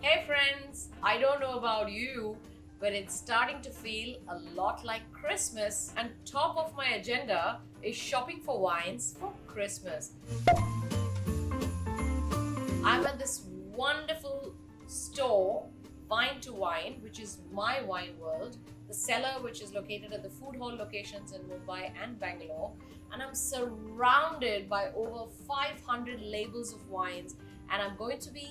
Hey friends, I don't know about you, but it's starting to feel a lot like Christmas, and top of my agenda is shopping for wines for Christmas. I'm at this wonderful store, Vine2Wine, which is my wine world, the cellar which is located at the Foodhall locations in Mumbai and Bangalore, and I'm surrounded by over 500 labels of wines, and I'm going to be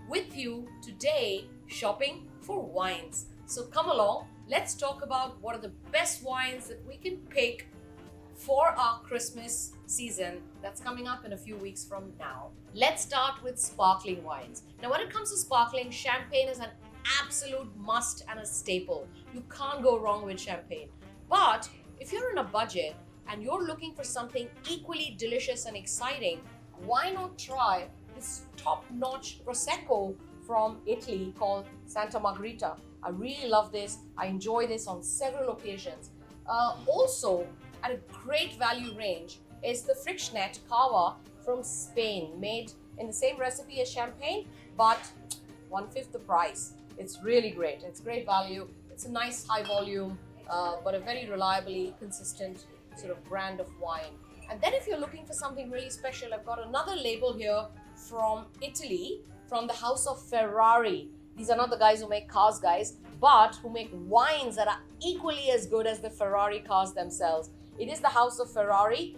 with you today shopping for wines. So come along, let's talk about what are the best wines that we can pick for our Christmas season that's coming up in a few weeks from now. Let's start with sparkling wines. Now, when it comes to sparkling, champagne is an absolute must and a staple. You can't go wrong with champagne. But if you're on a budget and you're looking for something equally delicious and exciting, why not try this top-notch Prosecco from Italy called Santa Margherita. I really love this. I enjoy this on several occasions. Also, at a great value range is the Freixenet Cava from Spain, made in the same recipe as champagne, but 1/5 the price. It's really great. It's great value. It's a nice high volume, but a very reliably consistent sort of brand of wine. And then if you're looking for something really special, I've got another label here from Italy, from the house of Ferrari. These are not the guys who make cars, guys, but who make wines that are equally as good as the Ferrari cars themselves. It is the house of Ferrari,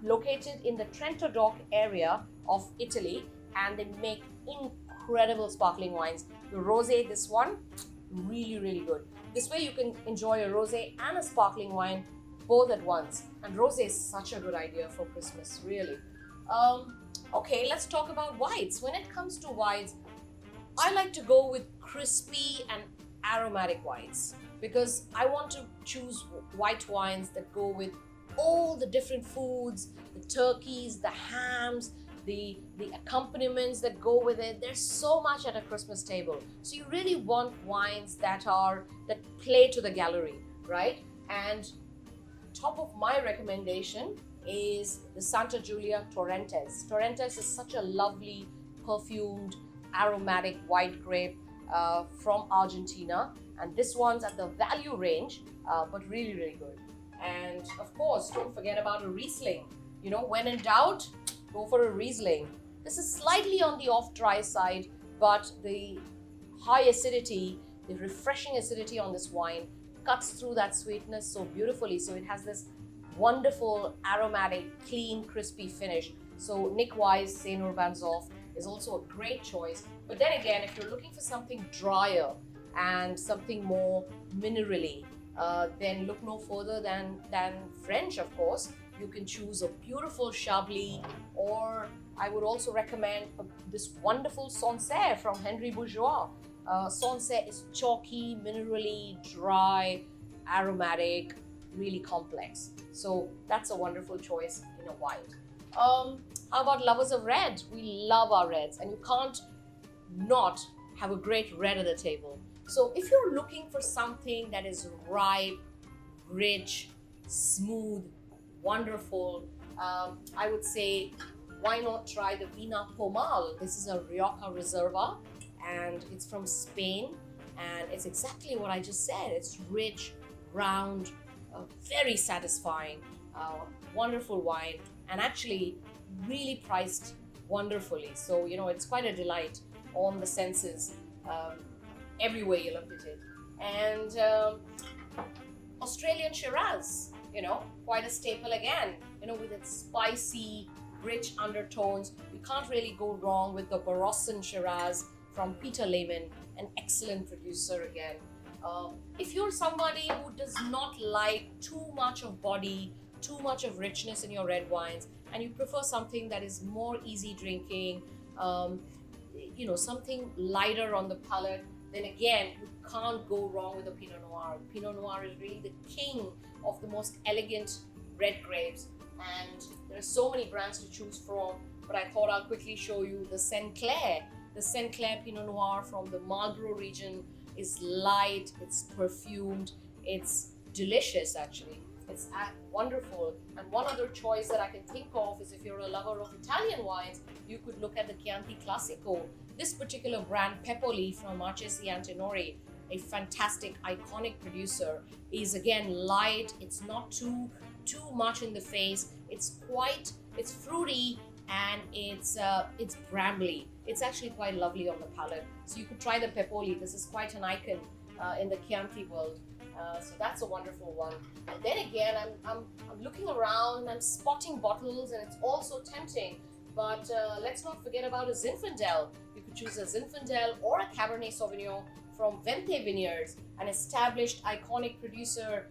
located in the Trento Dock area of Italy, and they make incredible sparkling wines. The rosé, this one, really, really good. This way you can enjoy a rosé and a sparkling wine both at once. And rosé is such a good idea for Christmas, really. Okay, let's talk about whites. When it comes to whites, I like to go with crispy and aromatic whites because I want to choose white wines that go with all the different foods, the turkeys, the hams, the accompaniments that go with it. There's so much at a Christmas table. So you really want wines that play to the gallery, right? And top of my recommendation is the Santa Giulia Torrentes. Torrentes is such a lovely, perfumed, aromatic white grape from Argentina. And this one's at the value range, but really, really good. And of course, don't forget about a Riesling. You know, when in doubt, go for a Riesling. This is slightly on the off-dry side, but the high acidity, the refreshing acidity on this wine cuts through that sweetness so beautifully. So it has this wonderful, aromatic, clean, crispy finish. So Nick Wise, St. Urbanzoff is also a great choice. But then again, if you're looking for something drier and something more minerally, then look no further than French, of course. You can choose a beautiful Chablis, or I would also recommend this wonderful Sancerre from Henry Bourgeois. Sancerre is chalky, minerally, dry, aromatic, really complex. So that's a wonderful choice in a white. How about lovers of red? We love our reds, and you can't not have a great red at the table. So if you're looking for something that is ripe, rich, smooth, wonderful, I would say, why not try the Vina Pomal? This is a Rioja Reserva, and it's from Spain, and it's exactly what I just said. It's rich, round, very satisfying, wonderful wine, and actually really priced wonderfully. So, you know, it's quite a delight on the senses, every way you look at it. And Australian Shiraz, you know, quite a staple again, you know, with its spicy, rich undertones. You can't really go wrong with the Barossa Shiraz from Peter Lehmann, an excellent producer again. If you're somebody who does not like too much of body, too much of richness in your red wines, and you prefer something that is more easy drinking, you know, something lighter on the palate, then again, you can't go wrong with a Pinot Noir. Pinot Noir is really the king of the most elegant red grapes, and there are so many brands to choose from, but I thought I'll quickly show you the Sinclair. The Sinclair Pinot Noir from the Marlborough region is light, it's perfumed, it's delicious actually. It's wonderful. And one other choice that I can think of is if you're a lover of Italian wines, you could look at the Chianti Classico. this particular brand, Pepoli from Marchesi Antinori, a fantastic, iconic producer, is again light. It's not too much in the face. It's fruity, and it's brambly. It's actually quite lovely on the palate. So you could try the Pepoli. This is quite an icon in the Chianti world. So that's a wonderful one. And then again, I'm looking around and I'm spotting bottles, and it's also tempting. But let's not forget about a Zinfandel. You could choose a Zinfandel or a Cabernet Sauvignon from Vente Vineyards, an established, iconic producer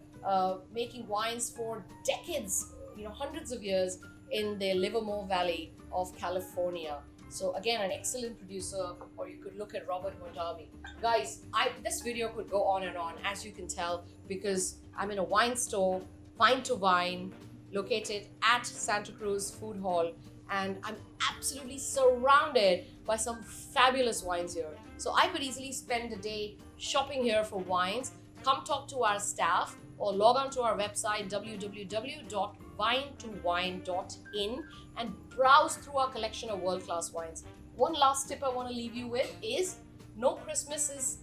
making wines for decades, hundreds of years in the Livermore Valley of California. So again, an excellent producer. Or you could look at Robert Mondavi. Guys, this video could go on and on, as you can tell, because I'm in a wine store, Vine2Wine, located at Santa Cruz Foodhall, and I'm absolutely surrounded by some fabulous wines here. So I could easily spend a day shopping here for wines. Come talk to our staff or log on to our website www.vine2wine.in and browse through our collection of world-class wines. One last tip I want to leave you with is no Christmas is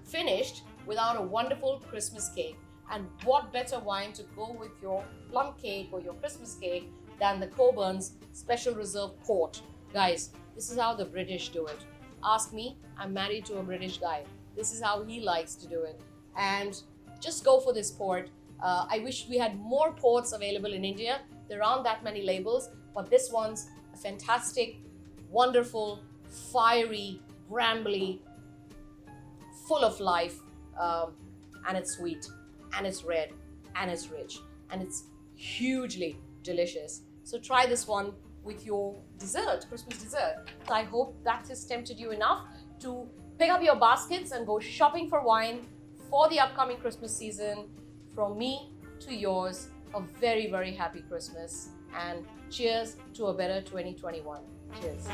finished without a wonderful Christmas cake. And what better wine to go with your plum cake or your Christmas cake than the Coburn's Special Reserve Port. Guys, this is how the British do it. Ask me, I'm married to a British guy. This is how he likes to do it. And just go for this port. I wish we had more ports available in India. There aren't that many labels, but this one's a fantastic, wonderful, fiery, brambly, full of life, and it's sweet, and it's red, and it's rich, and it's hugely delicious. So try this one with your dessert, Christmas dessert. I hope that has tempted you enough to pick up your baskets and go shopping for wine for the upcoming Christmas season. From me to yours, a very, very happy Christmas, and cheers to a better 2021. Cheers.